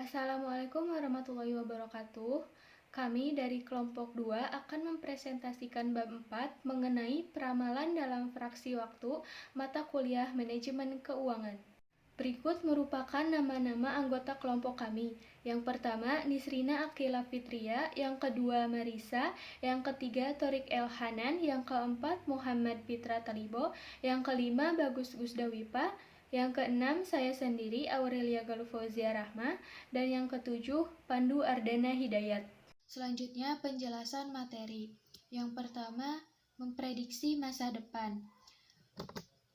Assalamualaikum warahmatullahi wabarakatuh. Kami dari kelompok 2 akan mempresentasikan bab 4 mengenai peramalan dalam fraksi waktu mata kuliah Manajemen Keuangan. Berikut merupakan nama-nama anggota kelompok kami. Yang pertama, Nisrina Akila Fitria, yang kedua Marisa, yang ketiga Torik El Hanan, yang keempat Muhammad Fitra Talibo, yang kelima Bagus Gusdawipa, yang keenam saya sendiri Aurelia Galufozia Rahma, dan yang ketujuh Pandu Ardana Hidayat. Selanjutnya penjelasan materi. Yang pertama, memprediksi masa depan.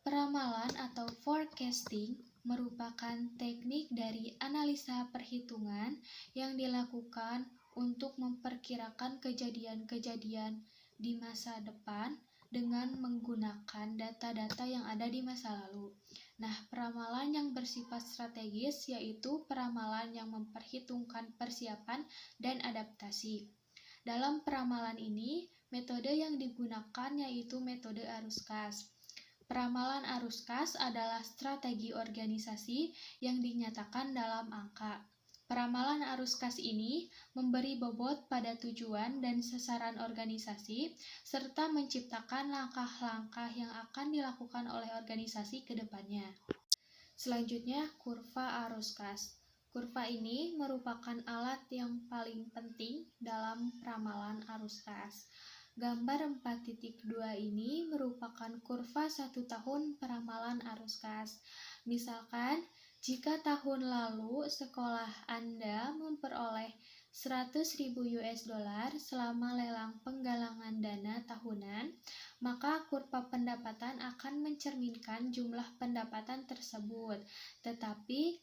Peramalan atau forecasting merupakan teknik dari analisa perhitungan yang dilakukan untuk memperkirakan kejadian-kejadian di masa depan dengan menggunakan data-data yang ada di masa lalu. Nah, peramalan yang bersifat strategis yaitu peramalan yang memperhitungkan persiapan dan adaptasi. Dalam peramalan ini, metode yang digunakan yaitu metode arus kas. Peramalan arus kas adalah strategi organisasi yang dinyatakan dalam angka. Peramalan arus kas ini memberi bobot pada tujuan dan sasaran organisasi, serta menciptakan langkah-langkah yang akan dilakukan oleh organisasi ke depannya. Selanjutnya, kurva arus kas. Kurva ini merupakan alat yang paling penting dalam peramalan arus kas. Gambar 4.2 ini merupakan kurva 1 tahun peramalan arus kas. Misalkan, jika tahun lalu sekolah Anda memperoleh 100.000 US dollar selama lelang penggalangan dana tahunan, maka kurva pendapatan akan mencerminkan jumlah pendapatan tersebut. Tetapi,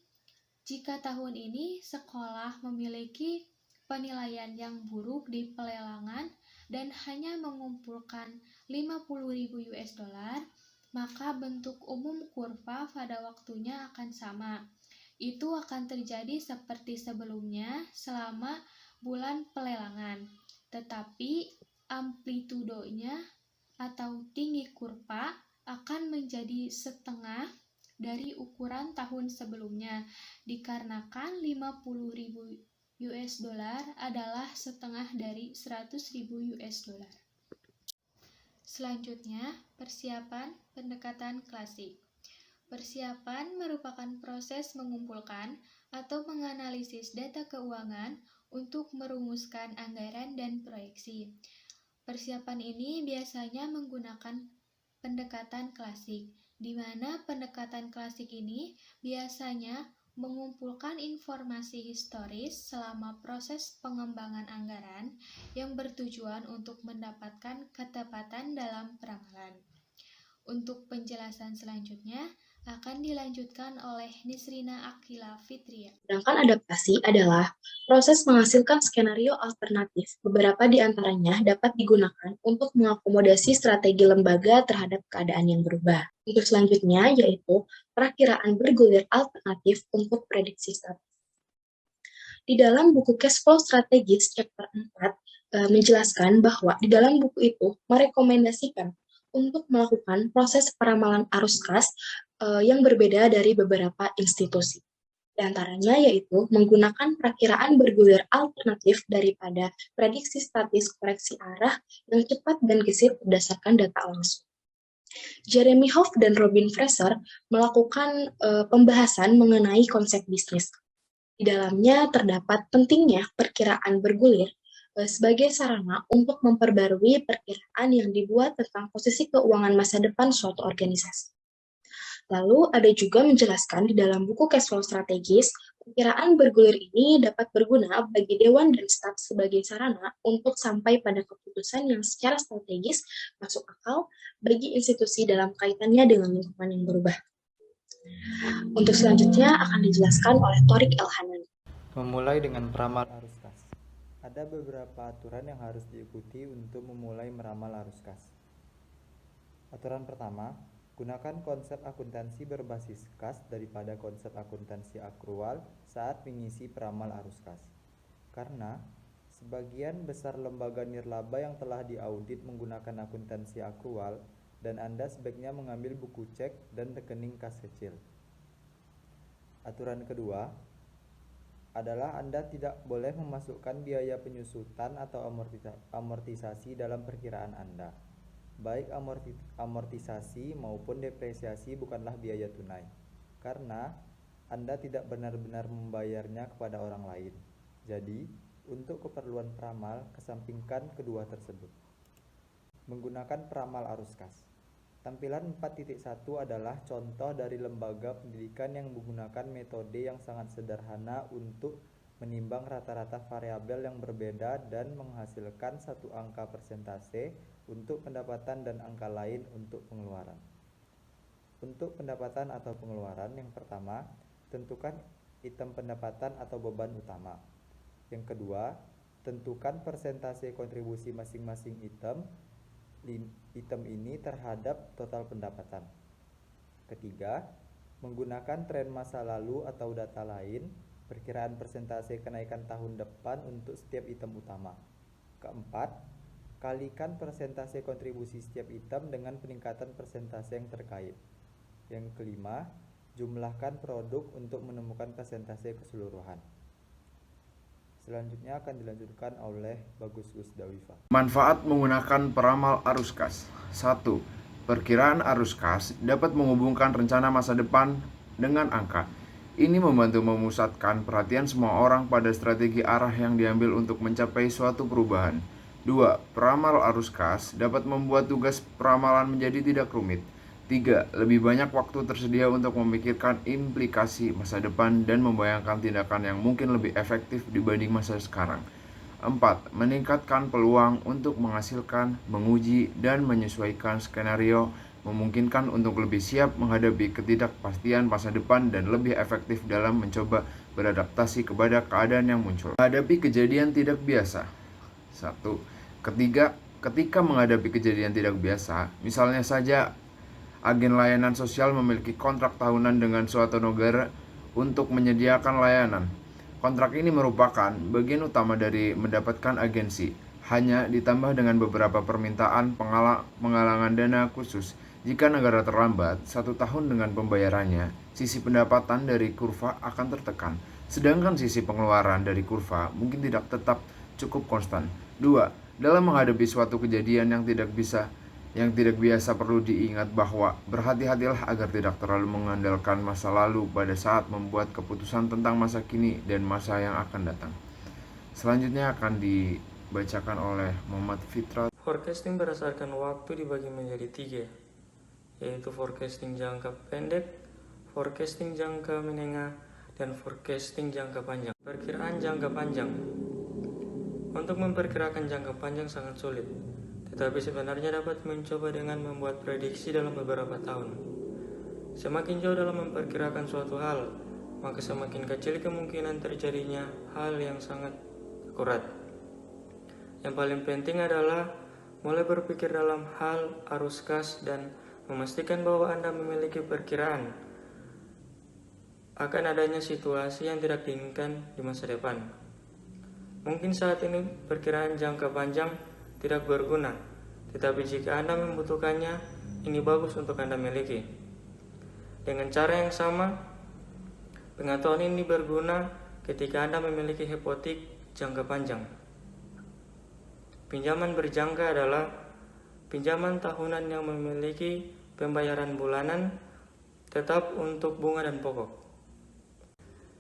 jika tahun ini sekolah memiliki penilaian yang buruk di pelelangan dan hanya mengumpulkan 50.000 US dollar, maka bentuk umum kurva pada waktunya akan sama. Itu akan terjadi seperti sebelumnya selama bulan pelelangan. Tetapi amplitudonya atau tinggi kurva akan menjadi setengah dari ukuran tahun sebelumnya, dikarenakan 50.000 US dollar adalah setengah dari 100.000 US dollar. Selanjutnya, persiapan pendekatan klasik. Persiapan merupakan proses mengumpulkan atau menganalisis data keuangan untuk merumuskan anggaran dan proyeksi. Persiapan ini biasanya menggunakan pendekatan klasik, di mana pendekatan klasik ini biasanya mengumpulkan informasi historis selama proses pengembangan anggaran yang bertujuan untuk mendapatkan ketepatan dalam peramalan. Untuk penjelasan selanjutnya akan dilanjutkan oleh Nisrina Akila Fitria. Sedangkan adaptasi adalah proses menghasilkan skenario alternatif. Beberapa di antaranya dapat digunakan untuk mengakomodasi strategi lembaga terhadap keadaan yang berubah. Untuk selanjutnya yaitu perakiraan bergulir alternatif untuk prediksi statis. Di dalam buku Cash Flow Strategis chapter 4 menjelaskan bahwa di dalam buku itu merekomendasikan untuk melakukan proses peramalan arus kas yang berbeda dari beberapa institusi. Di antaranya yaitu menggunakan perakiraan bergulir alternatif daripada prediksi statis koreksi arah yang cepat dan gesit berdasarkan data langsung. Jeremy Hoff dan Robin Fraser melakukan pembahasan mengenai konsep bisnis. Di dalamnya terdapat pentingnya perkiraan bergulir sebagai sarana untuk memperbarui perkiraan yang dibuat tentang posisi keuangan masa depan suatu organisasi. Lalu ada juga menjelaskan di dalam buku Cash Flow Strategis, perkiraan bergulir ini dapat berguna bagi dewan dan staf sebagai sarana untuk sampai pada keputusan yang secara strategis masuk akal bagi institusi dalam kaitannya dengan lingkungan yang berubah. Untuk selanjutnya akan dijelaskan oleh Torik El Hanan. Memulai dengan peramal arus kas. Ada beberapa aturan yang harus diikuti untuk memulai meramal arus kas. Aturan pertama, gunakan konsep akuntansi berbasis kas daripada konsep akuntansi akrual saat mengisi peramal arus kas. Karena sebagian besar lembaga nirlaba yang telah diaudit menggunakan akuntansi akrual dan Anda sebaiknya mengambil buku cek dan rekening kas kecil. Aturan kedua, adalah Anda tidak boleh memasukkan biaya penyusutan atau amortisasi dalam perkiraan Anda. Baik amortisasi maupun depresiasi bukanlah biaya tunai, karena Anda tidak benar-benar membayarnya kepada orang lain. Jadi, untuk keperluan peramal, kesampingkan kedua tersebut. Menggunakan peramal arus kas. Tampilan 4.1 adalah contoh dari lembaga pendidikan yang menggunakan metode yang sangat sederhana untuk menimbang rata-rata variabel yang berbeda dan menghasilkan satu angka persentase untuk pendapatan dan angka lain untuk pengeluaran. Untuk pendapatan atau pengeluaran, yang pertama, tentukan item pendapatan atau beban utama. Yang kedua, tentukan persentase kontribusi masing-masing item ini terhadap total pendapatan. Ketiga, menggunakan tren masa lalu atau data lain, perkiraan persentase kenaikan tahun depan untuk setiap item utama. Keempat, kalikan persentase kontribusi setiap item dengan peningkatan persentase yang terkait. Yang kelima, jumlahkan produk untuk menemukan persentase keseluruhan. Selanjutnya akan dilanjutkan oleh Bagus Gusdawifa. Manfaat menggunakan peramal arus kas. 1. Perkiraan arus kas dapat menghubungkan rencana masa depan dengan angka. Ini membantu memusatkan perhatian semua orang pada strategi arah yang diambil untuk mencapai suatu perubahan. 2. Peramal arus kas dapat membuat tugas peramalan menjadi tidak rumit. 3. Lebih banyak waktu tersedia untuk memikirkan implikasi masa depan dan membayangkan tindakan yang mungkin lebih efektif dibanding masa sekarang. 4. Meningkatkan peluang untuk menghasilkan, menguji, dan menyesuaikan skenario, memungkinkan untuk lebih siap menghadapi ketidakpastian masa depan dan lebih efektif dalam mencoba beradaptasi kepada keadaan yang muncul. Menghadapi kejadian tidak biasa. 1. Ketika menghadapi kejadian tidak biasa, misalnya saja agen layanan sosial memiliki kontrak tahunan dengan suatu negara untuk menyediakan layanan. Kontrak ini merupakan bagian utama dari mendapatkan agensi, hanya ditambah dengan beberapa permintaan penggalangan dana khusus. Jika negara terlambat 1 tahun dengan pembayarannya, sisi pendapatan dari kurva akan tertekan, sedangkan sisi pengeluaran dari kurva mungkin tidak tetap cukup konstan. 2. Dalam menghadapi suatu kejadian yang tidak biasa perlu diingat bahwa berhati-hatilah agar tidak terlalu mengandalkan masa lalu pada saat membuat keputusan tentang masa kini dan masa yang akan datang. Selanjutnya akan dibacakan oleh Muhammad Fitra. Forecasting berdasarkan waktu dibagi menjadi 3, yaitu forecasting jangka pendek, forecasting jangka menengah, dan forecasting jangka panjang. Perkiraan jangka panjang. Untuk memperkirakan jangka panjang sangat sulit, tetapi sebenarnya dapat mencoba dengan membuat prediksi dalam beberapa tahun. Semakin jauh dalam memperkirakan suatu hal, maka semakin kecil kemungkinan terjadinya hal yang sangat akurat. Yang paling penting adalah mulai berpikir dalam hal arus kas dan memastikan bahwa Anda memiliki perkiraan akan adanya situasi yang tidak diinginkan di masa depan. Mungkin saat ini perkiraan jangka panjang tidak berguna, tetapi jika Anda membutuhkannya, ini bagus untuk Anda miliki. Dengan cara yang sama, pengetahuan ini berguna ketika Anda memiliki hipotek jangka panjang. Pinjaman berjangka adalah pinjaman tahunan yang memiliki pembayaran bulanan tetap untuk bunga dan pokok.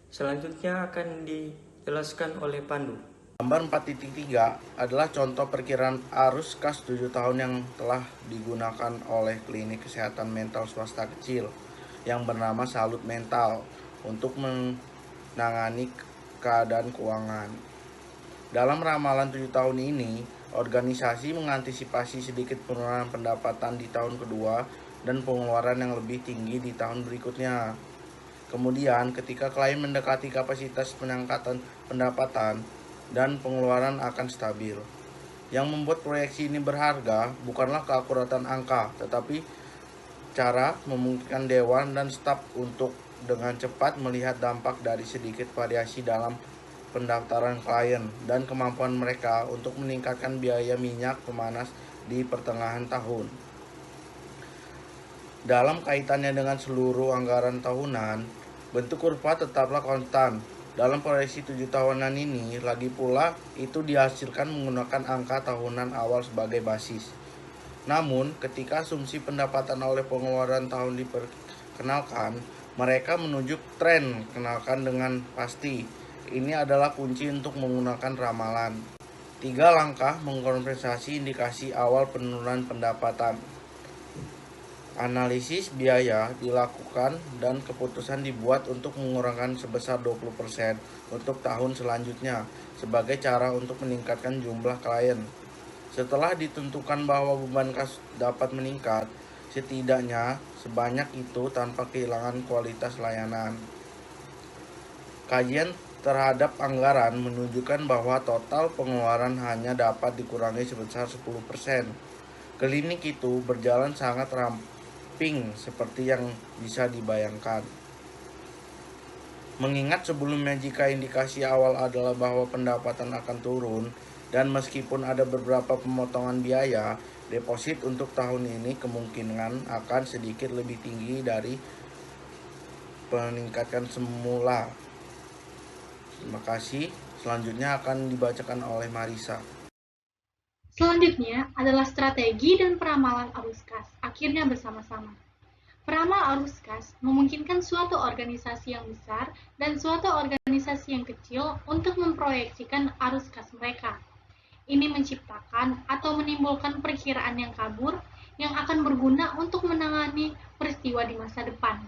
Selanjutnya akan dijelaskan oleh Pandu. Gambar 4.3 adalah contoh perkiraan arus kas 7 tahun yang telah digunakan oleh klinik kesehatan mental swasta kecil yang bernama Salut Mental untuk menangani keadaan keuangan. Dalam ramalan 7 tahun ini, organisasi mengantisipasi sedikit penurunan pendapatan di tahun kedua dan pengeluaran yang lebih tinggi di tahun berikutnya. Kemudian, ketika klien mendekati kapasitas peningkatan pendapatan dan pengeluaran akan stabil. Yang membuat proyeksi ini berharga bukanlah keakuratan angka, tetapi cara memungkinkan dewan dan staf untuk dengan cepat melihat dampak dari sedikit variasi dalam pendaftaran klien dan kemampuan mereka untuk meningkatkan biaya minyak pemanas di pertengahan tahun. Dalam kaitannya dengan seluruh anggaran tahunan, bentuk kurva tetaplah konstan. Dalam proyeksi 7 tahunan ini, lagi pula itu dihasilkan menggunakan angka tahunan awal sebagai basis. Namun, ketika asumsi pendapatan oleh pengeluaran tahun diperkenalkan, mereka menuju tren kenalkan dengan pasti. Ini adalah kunci untuk menggunakan ramalan. 3 langkah mengkompensasi indikasi awal penurunan pendapatan. Analisis biaya dilakukan dan keputusan dibuat untuk mengurangkan sebesar 20% untuk tahun selanjutnya sebagai cara untuk meningkatkan jumlah klien. Setelah ditentukan bahwa beban kas dapat meningkat, setidaknya sebanyak itu tanpa kehilangan kualitas layanan. Kajian terhadap anggaran menunjukkan bahwa total pengeluaran hanya dapat dikurangi sebesar 10%. Klinik itu berjalan sangat ramping seperti yang bisa dibayangkan. Mengingat sebelumnya jika indikasi awal adalah bahwa pendapatan akan turun, dan meskipun ada beberapa pemotongan biaya, deposit untuk tahun ini kemungkinan akan sedikit lebih tinggi dari peningkatan semula. Terima kasih. Selanjutnya akan dibacakan oleh Marisa. Selanjutnya adalah strategi dan peramalan arus kas, akhirnya bersama-sama. Peramal arus kas memungkinkan suatu organisasi yang besar dan suatu organisasi yang kecil untuk memproyeksikan arus kas mereka. Ini menciptakan atau menimbulkan perkiraan yang kabur yang akan berguna untuk menangani peristiwa di masa depan.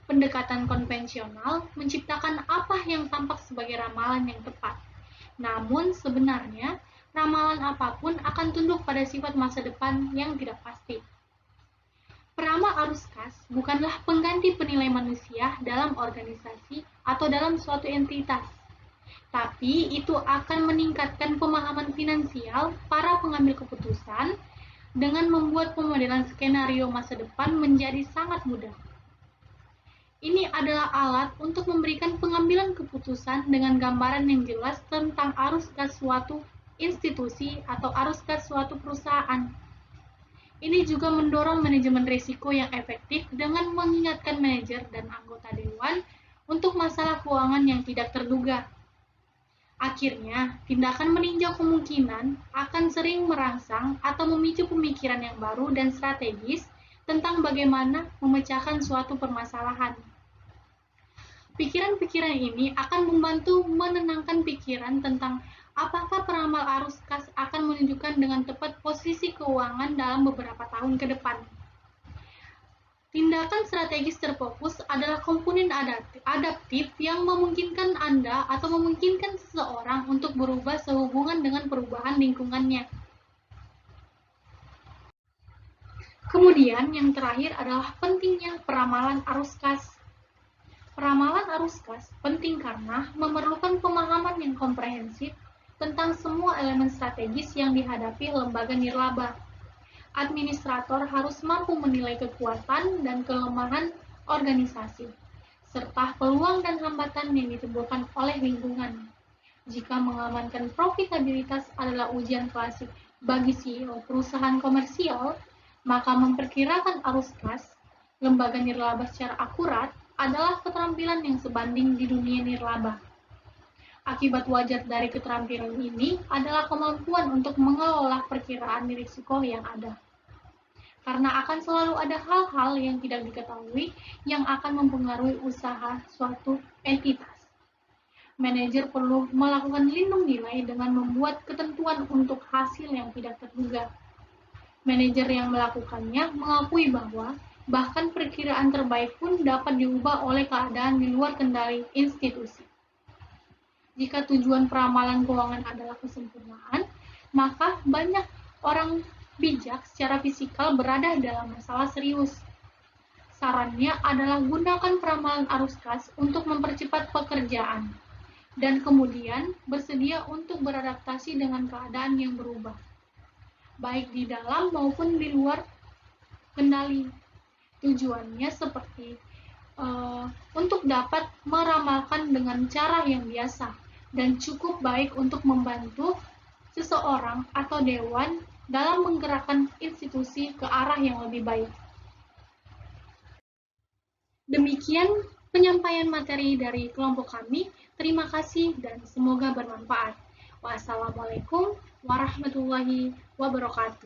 Pendekatan konvensional menciptakan apa yang tampak sebagai ramalan yang tepat. Namun sebenarnya, ramalan apapun akan tunduk pada sifat masa depan yang tidak pasti. Peramal arus kas bukanlah pengganti penilai manusia dalam organisasi atau dalam suatu entitas, tapi itu akan meningkatkan pemahaman finansial para pengambil keputusan dengan membuat pemodelan skenario masa depan menjadi sangat mudah. Ini adalah alat untuk memberikan pengambilan keputusan dengan gambaran yang jelas tentang arus kas suatu institusi atau arus kas suatu perusahaan. Ini juga mendorong manajemen risiko yang efektif dengan mengingatkan manajer dan anggota dewan untuk masalah keuangan yang tidak terduga. Akhirnya, tindakan meninjau kemungkinan akan sering merangsang atau memicu pemikiran yang baru dan strategis tentang bagaimana memecahkan suatu permasalahan. Pikiran-pikiran ini akan membantu menenangkan pikiran tentang apakah peramal arus kas akan menunjukkan dengan tepat posisi keuangan dalam beberapa tahun ke depan. Tindakan strategis terfokus adalah komponen adaptif yang memungkinkan Anda atau memungkinkan seseorang untuk berubah sehubungan dengan perubahan lingkungannya. Kemudian yang terakhir adalah pentingnya peramalan arus kas. Peramalan arus kas penting karena memerlukan pemahaman yang komprehensif tentang semua elemen strategis yang dihadapi lembaga nirlaba. Administrator harus mampu menilai kekuatan dan kelemahan organisasi, serta peluang dan hambatan yang ditimbulkan oleh lingkungan. Jika mengamankan profitabilitas adalah ujian klasik bagi CEO perusahaan komersial, maka memperkirakan arus kas lembaga nirlaba secara akurat adalah keterampilan yang sebanding di dunia nirlaba. Akibat wajar dari keterampilan ini adalah kemampuan untuk mengelola perkiraan risiko yang ada. Karena akan selalu ada hal-hal yang tidak diketahui yang akan mempengaruhi usaha suatu entitas. Manajer perlu melakukan lindung nilai dengan membuat ketentuan untuk hasil yang tidak terduga. Manajer yang melakukannya mengakui bahwa bahkan perkiraan terbaik pun dapat diubah oleh keadaan di luar kendali institusi. Jika tujuan peramalan keuangan adalah kesempurnaan, maka banyak orang bijak secara fisikal berada dalam masalah serius. Sarannya adalah gunakan peramalan arus kas untuk mempercepat pekerjaan, dan kemudian bersedia untuk beradaptasi dengan keadaan yang berubah, baik di dalam maupun di luar kendali. Tujuannya seperti untuk dapat meramalkan dengan cara yang biasa dan cukup baik untuk membantu seseorang atau dewan dalam menggerakkan institusi ke arah yang lebih baik. Demikian penyampaian materi dari kelompok kami. Terima kasih dan semoga bermanfaat. Wassalamualaikum warahmatullahi wabarakatuh.